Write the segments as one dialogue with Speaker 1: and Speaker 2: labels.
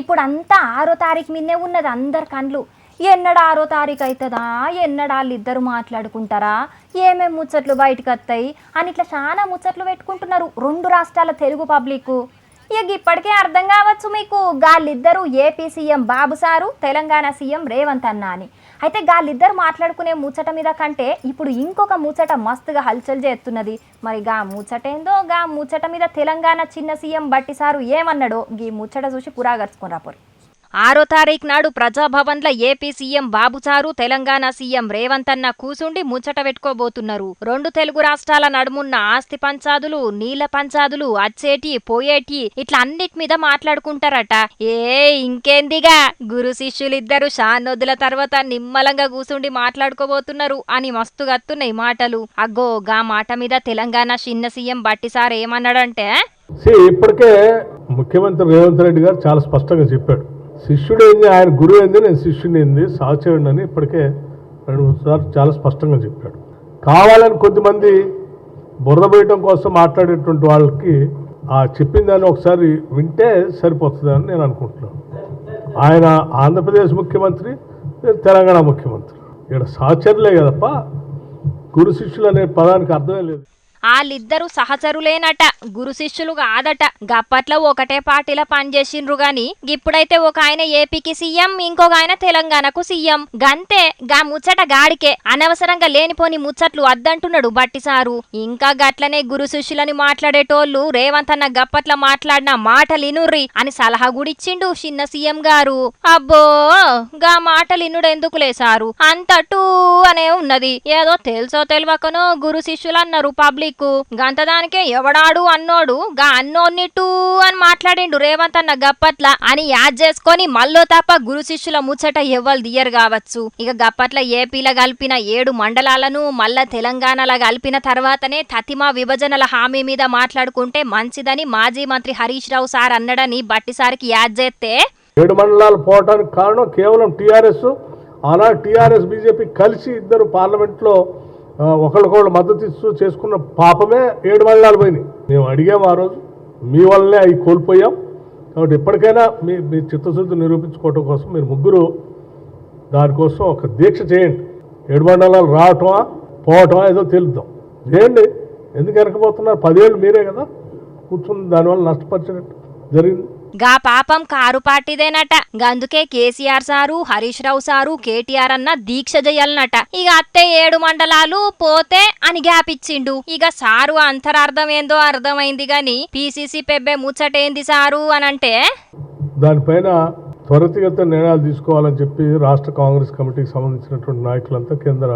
Speaker 1: ఇప్పుడు అంతా 6వ తారీఖు మిన్నే ఉన్నది అందరి కండ్లు. ఎన్నడా 6వ తారీఖు అవుతుందా, ఎన్నడా వాళ్ళిద్దరు మాట్లాడుకుంటారా, ఏమేమి ముచ్చట్లు బయటకు వస్తాయి అని ఇట్లా చాలా ముచ్చట్లు పెట్టుకుంటున్నారు 2 రాష్ట్రాల తెలుగు పబ్లిక్. ఇక ఇప్పటికే అర్థం కావచ్చు మీకు, గాళ్ళిద్దరూ ఏపీ సీఎం బాబు సారు, తెలంగాణ సీఎం రేవంత్ అన్న అని. అయితే గాళ్ళిద్దరు మాట్లాడుకునే ముచ్చట మీద కంటే ఇప్పుడు ఇంకొక ముచ్చట మస్తుగా హల్చల్ చేస్తున్నది. మరి గా ముచ్చటేందో, గా ముచ్చట మీద తెలంగాణ చిన్న సీఎం బట్టి సారు ఏమన్నాడో గీ ముచ్చట చూసి పురాగర్చుకుని రాపోరి. 6వ తారీఖు నాడు ప్రజాభవన్ల ఏపీ సీఎం బాబుసారు, తెలంగాణ సీఎం రేవంత్ అన్న కూసుండి ముచ్చట పెట్టుకోబోతున్నారు. 2 తెలుగు రాష్ట్రాల నడుమున్న ఆస్తి పంచాదులు, నీళ్ల పంచాదులు, అచ్చేటి పోయేటి ఇట్లా అన్నిటి మీద మాట్లాడుకుంటారట. ఇంకేందిగా, గురు శిష్యులిద్దరు షానొద్దుల తర్వాత నిమ్మలంగా కూసుండి మాట్లాడుకోబోతున్నారు అని మస్తు గత్తున్నాయి మాటలు. అగ్గో గా మాట మీద తెలంగాణ చిన్న సీఎం బట్టిసార్ ఏమన్నాడంటే,
Speaker 2: ఇప్పటికే ముఖ్యమంత్రి రేవంత్ రెడ్డి గారు చాలా స్పష్టంగా చెప్పాడు, శిష్యుడు ఏంది, ఆయన గురువు ఏంది, నేను శిష్యుని ఏంది, సహచరుడు అని ఇప్పటికే 2-3 సార్లు చాలా స్పష్టంగా చెప్పాడు. కావాలని కొద్దిమంది బురద వేయటం కోసం మాట్లాడేటువంటి వాళ్ళకి ఆ చెప్పిన దాన్ని ఒకసారి వింటే సరిపోతుందని నేను అనుకుంటున్నాను. ఆయన ఆంధ్రప్రదేశ్ ముఖ్యమంత్రి, తెలంగాణ ముఖ్యమంత్రి, ఇక్కడ సహచరులే కదప్ప, గురు శిష్యులు అనే పదానికి అర్థమే లేదు.
Speaker 1: వాళ్ళిద్దరూ సహచరులేనట, గురు శిష్యులు కాదట. గప్పట్లో ఒకటే పార్టీలో పనిచేసిండ్రు గాని ఇప్పుడైతే ఒక ఆయన ఏపీకి సీఎం, ఇంకొక ఆయన తెలంగాణకు సీఎం. గంతే, గా ముచ్చట గాడికే. అనవసరంగా లేనిపోని ముచ్చట్లు వద్దంటున్నాడు బట్టిసారు. ఇంకా గట్లనే గురు శిష్యులని మాట్లాడేటోళ్ళు రేవంత్ అన్న గప్పట్ల మాట్లాడిన మాటలినుర్రి అని సలహా గుడిచ్చిండు చిన్న సీఎం గారు. అబ్బో గా మాటలిన్నుడు ఎందుకులే సారు, అంతటూ అనే ఉన్నది. ఏదో తెలుసో తెలియకనో గురు శిష్యులు అన్నారు పబ్లిక్. గంతదానికే ఎవడాడు అన్నోడు గా అన్నోన్నిటూ అని మాట్లాడిండు రేవంత్ అన్న గప్పట్ల అని యాద్ చేసుకొని మళ్ళో తప్ప గురు శిష్యుల ముచ్చట ఎవ్వరు దియ్యరు కావచ్చు. ఇక గప్పట్ల ఏపీలో కలిపిన 7 మండలాలను మళ్ళా తెలంగాణలో కలిపిన తర్వాతనే తతిమా విభజనల హామీ మీద మాట్లాడుకుంటే మంచిదని మాజీ మంత్రి హరీష్ రావు సార్ అన్నడని బట్టిసారికి యాద్ చేస్తే,
Speaker 2: 7 మండలాలు పోవటానికి కారణం కేవలం టీఆర్ఎస్. అలా టీఆర్ఎస్ బీజేపీ కలిసి ఇద్దరు పార్లమెంట్లో ఒకళ్ళకొకళ్ళు మద్దతు ఇస్తూ చేసుకున్న పాపమే 7 మండలాలు పోయినాయి. మేము అడిగాము ఆ రోజు, మీ వల్లనే అవి కోల్పోయాం. కాబట్టి ఇప్పటికైనా మీ చిత్తశుద్ధి నిరూపించుకోవటం కోసం మీరు ముగ్గురు దానికోసం ఒక దీక్ష చేయండి. 7 మండలాలు రావటమా పోవటమా ఏదో తెలుద్దాం చేయండి. ఎందుకు వెనకపోతున్నారు? 10 ఏళ్ళు మీరే కదా కూర్చుని దానివల్ల నష్టపరిచినట్టు జరిగింది.
Speaker 1: గా పాపం కారు పార్టీదేనట. గందుకే కేసీఆర్ సారు, హరీష్ రావు సారు, కేటీఆర్ అన్న దీక్ష చేయాలనట. ఇక అత్తే 7 మండలాలు పోతే అని గ్యాప్ ఇచ్చిండు. ఇక సారు అంతరార్థం ఏందో అర్థమైంది గాని పీసీసీ పెబ్బే ముచ్చటేంది సారు అనంటే,
Speaker 2: దానిపైన త్వరితగతిన నిర్ణయాలు తీసుకోవాలని చెప్పి రాష్ట్ర కాంగ్రెస్ కమిటీకి సంబంధించినటువంటి నాయకులంతా కేంద్ర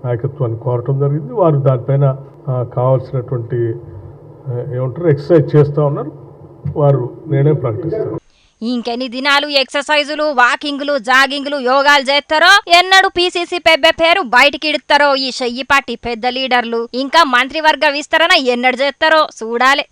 Speaker 2: నాయకత్వాన్ని కోరటం జరిగింది. వారు దానిపైన కావాల్సినటువంటి ఏమంటారు ఎక్సర్సైజ్ చేస్తూ ఉన్నారు. వారు నిర్ణయం ప్రకటిస్తారు.
Speaker 1: ఇంకెన్ని దినాలు ఎక్సర్సైజులు, వాకింగ్లు, జాగింగ్లు, యోగాలు చేస్తారో, ఎన్నడు పీసీసీ పెబ్బే పేరు బయటికి ఇడతారో ఈ చెయ్యి పార్టీ పెద్ద లీడర్లు. ఇంకా మంత్రివర్గ విస్తరణ ఎన్నడు చేస్తారో చూడాలి.